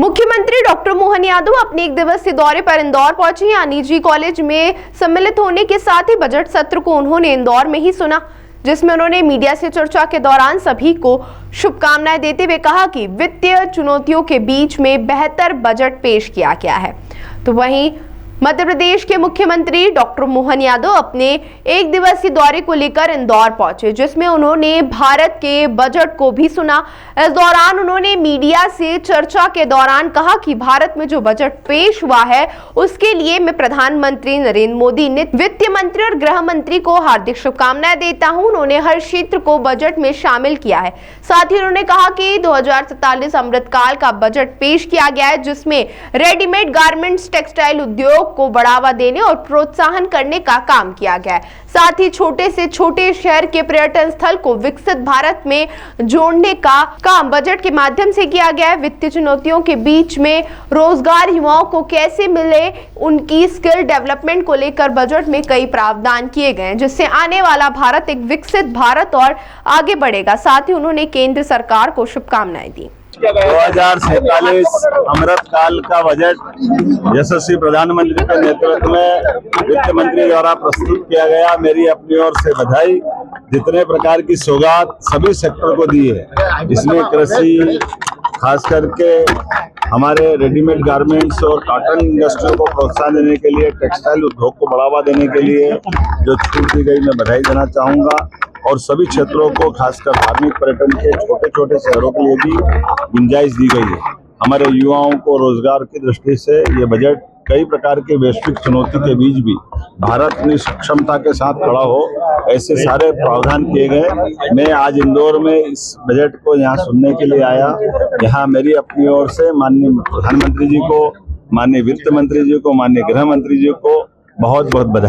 मुख्यमंत्री डॉक्टर मोहन यादव अपने एक दिवसीय दौरे पर इंदौर पहुंचे। यहाँ निजी कॉलेज में सम्मिलित होने के साथ ही बजट सत्र को उन्होंने इंदौर में ही सुना, जिसमें उन्होंने मीडिया से चर्चा के दौरान सभी को शुभकामनाएं देते हुए कहा कि वित्तीय चुनौतियों के बीच में बेहतर बजट पेश किया गया है। तो वहीं मध्य प्रदेश के मुख्यमंत्री डॉक्टर मोहन यादव अपने एक दिवसीय दौरे को लेकर इंदौर पहुंचे, जिसमें उन्होंने भारत के बजट को भी सुना। इस दौरान उन्होंने मीडिया से चर्चा के दौरान कहा कि भारत में जो बजट पेश हुआ है उसके लिए मैं प्रधानमंत्री नरेंद्र मोदी ने वित्त मंत्री और गृह मंत्री को हार्दिक शुभकामनाएं देता हूं। उन्होंने हर क्षेत्र को बजट में शामिल किया है। साथ ही उन्होंने कहा कि 2047 अमृतकाल का बजट पेश किया गया है, जिसमें रेडीमेड गारमेंट्स, टेक्सटाइल उद्योग को बढ़ावा देने और प्रोत्साहन करने का काम किया गया है। साथ ही छोटे से छोटे शहर के पर्यटन स्थल को विकसित भारत में जोड़ने का काम बजट के माध्यम से किया गया है। वित्तीय चुनौतियों के बीच में रोजगार युवाओं को कैसे मिले, उनकी स्किल डेवलपमेंट को लेकर बजट में कई प्रावधान किए गए हैं, जिससे आने वाला भारत एक विकसित भारत और आगे बढ़ेगा। साथ ही उन्होंने केंद्र सरकार को शुभकामनाएं दी। 2047 अमृतकाल का बजट यशस्वी प्रधानमंत्री के नेतृत्व में वित्त मंत्री द्वारा प्रस्तुत किया गया। मेरी अपनी ओर से बधाई। जितने प्रकार की सौगात सभी सेक्टर को दी है, इसमें कृषि, खास करके हमारे रेडीमेड गारमेंट्स और कॉटन इंडस्ट्री को प्रोत्साहन देने के लिए, टेक्सटाइल उद्योग को बढ़ावा देने के लिए जो छूट दी गई, मैं बधाई देना चाहूँगा। और सभी क्षेत्रों को, खासकर धार्मिक पर्यटन के छोटे छोटे शहरों के लिए भी गुंजाइश दी गई है। हमारे युवाओं को रोजगार की दृष्टि से ये बजट कई प्रकार के वैश्विक चुनौती के बीच भी भारत अपनी सक्षमता के साथ खड़ा हो, ऐसे सारे प्रावधान किए गए। मैं आज इंदौर में इस बजट को यहाँ सुनने के लिए आया। यहाँ मेरी अपनी ओर से माननीय प्रधानमंत्री जी को, माननीय वित्त मंत्री जी को, माननीय गृह मंत्री जी को बहुत बहुत बधाई।